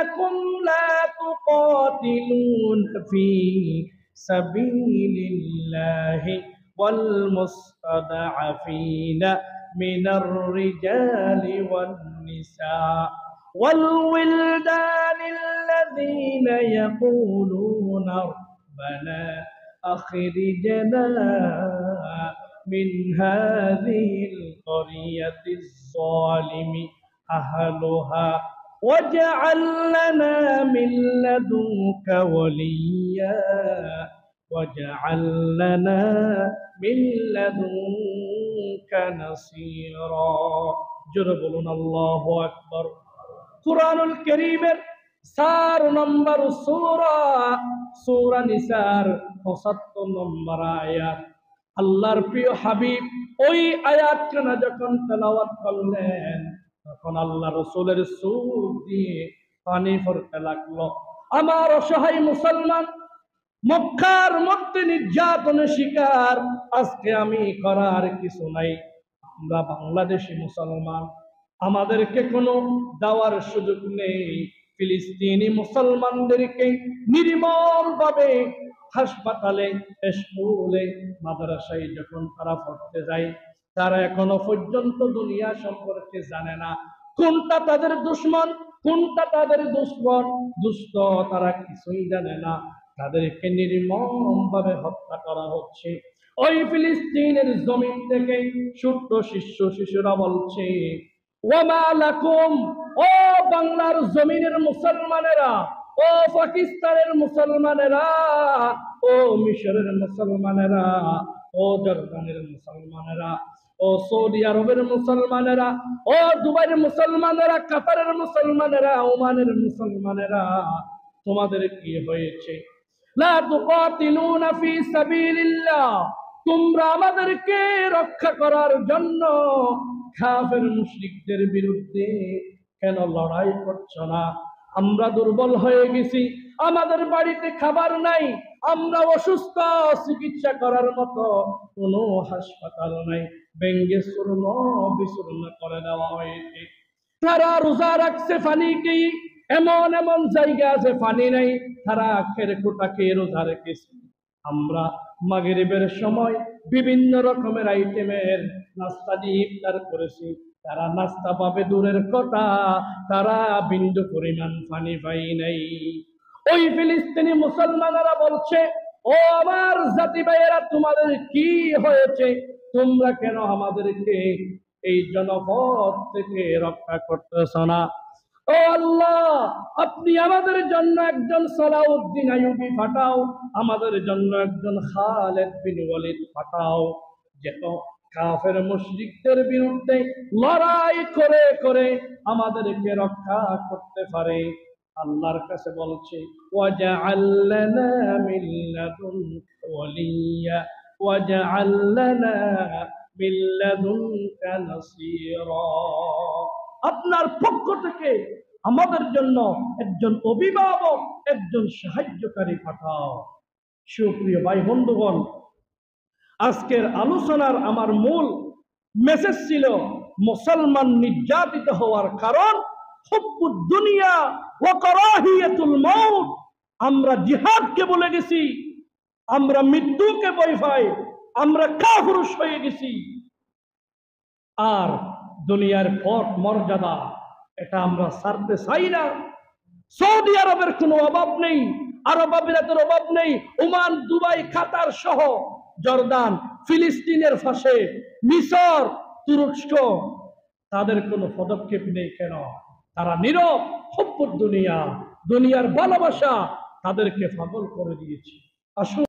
لكم لا تقاتلون في سبيل الله والمستضعفين من الرجال والنساء والولدان الذين يقولون ربنا أخرجنا من هذه القرية الظالم أهلها واجعل لنا من لدنك وليا واجعل لنا من لدنك نصيرا جربنا الله أكبر কুরআনুল কারীমের 4 নম্বর সূরা নিসার 75 নম্বর আয়াত আল্লাহর প্রিয় হাবিব ওই আয়াতখানা যখন তেলাওয়াত করলেন তখন আল্লাহ রাসূলের চোখ দিয়ে পানি পড়তে লাগলো। আমার অসহায় মুসলমান মক্কার মধ্যে নির্যাতনের শিকার, আজকে আমি করার কিছু নাই। আমরা বাংলাদেশি মুসলমান, আমাদেরকে কোনো দেওয়ার সুযোগ নেই। ফিলিস্তিনি মুসলমানদেরকে নির্মল ভাবে হাসপাতালে, স্কুলে, মাদ্রাসায় যখন তারা পড়তে যায়, তারা এখনো পর্যন্ত দুনিয়া সম্পর্কে জানে না। কোনটা তাদের দুশ্মন, কোনটা তাদের দুষ্ট, তারা কিছুই জানে না। তাদেরকে নির্মম ভাবে হত্যা করা হচ্ছে। ওই ফিলিস্তিনের জমিন থেকে ছোট্ট শিশুরা বলছে, ওয়ামা লাকুম, ও বাংলার জমিনের মুসলমানেরা, ও পাকিস্তানের মুসলমানেরা, ও মিশরের মুসলমানেরা, ও জর্দানের মুসলমানেরা, ও সৌদি আরবের মুসলমানেরা, ও দুবাইয়ের মুসলমানেরা, কাতারের মুসলমানেরা, ওমানের মুসলমানেরা, তোমাদের কি হয়েছে? লা তুকাতিলুনা ফি সাবিলিল্লাহ, তোমরা আমাদেরকে রক্ষা করার জন্য কাফের মুশরিকদের বিরুদ্ধে কেন লড়াই করছো না? আমরা দুর্বল হয়ে গেছি, আমাদের বাড়িতে খাবার নাই, আমরা অসুস্থ, চিকিৎসা করার মতো কোনো হাসপাতাল নাই, ভেঙ্গে চূর্ণ বিচূর্ণ করে দেওয়া হয়েছে। তারা রোজা রাখছে পানিকে, এমন এমন জায়গা আছে পানি নাই, তারা খেরকুটা খেয়ে রোজা রেখেছে। আমরা মাগরিবের সময় বিভিন্ন রকমের আইটেমের নাস্তা দিয়ে ইফতার করেছি, তারা নাস্তা পাবে দূরের কথা, তারা বিন্দু পরিমাণ পানি পাই নাই। ওই ফিলিস্তিনি মুসলমানেরা বলছে, ও আমার জাতি ভাইয়েরা, তোমাদের কি হয়েছে? তোমরা কেন আমাদেরকে এই জনপদ থেকে রক্ষা করতেছ না? ও আল্লাহ, আপনি আমাদের জন্য একজন সালাউদ্দিন আইয়ুবী পাঠাও, আমাদের জন্য একজন খালিদ বিন ওয়ালিদ পাঠাও, যেন কাফের মুশরিকদের বিরুদ্ধে লড়াই করে করে আমাদেরকে রক্ষা করতে পারে। আল্লাহর কাছে বলছে, ওয়াজআল লানা মিন লাদুনকা ওয়ালিয়া ওয়াজআল লানা মিন লাদুনকা নাসীরা, আপনার পক্ষ থেকে আমাদের জন্য একজন অভিভাবক, একজন সাহায্যকারী পাঠাও। সুপ্রিয় ভাই বন্ধুগণ, আজকের আলোচনার আমার মূল মেসেজ ছিল মুসলমান নির্যাতিত হওয়ার কারণ হুব্বুদ দুনিয়া ওয়া কারাহিয়াতুল মাউত। আমরা জিহাদকে বলে গেছি, আমরা মৃত্যুকে ভয় পাই, আমরা কাফির হয়ে গেছি। আর দুনিয়ার পথ মর্যাদা এটা আমরা ছাড়তে চাই না। সৌদি আরবের কোনো অভাব নেই, আরব আমিরাতের অভাব নেই, ওমান, দুবাই, কাতার সহ জর্দান, ফিলিস্তিনের পাশে মিশর, তুরস্ক, তাদের কোনো পদক্ষেপ নেই কেন? তারা নীরব। হুব্বুদ দুনিয়া, দুনিয়ার ভালোবাসা তাদেরকে পাগল করে দিয়েছে। আসুন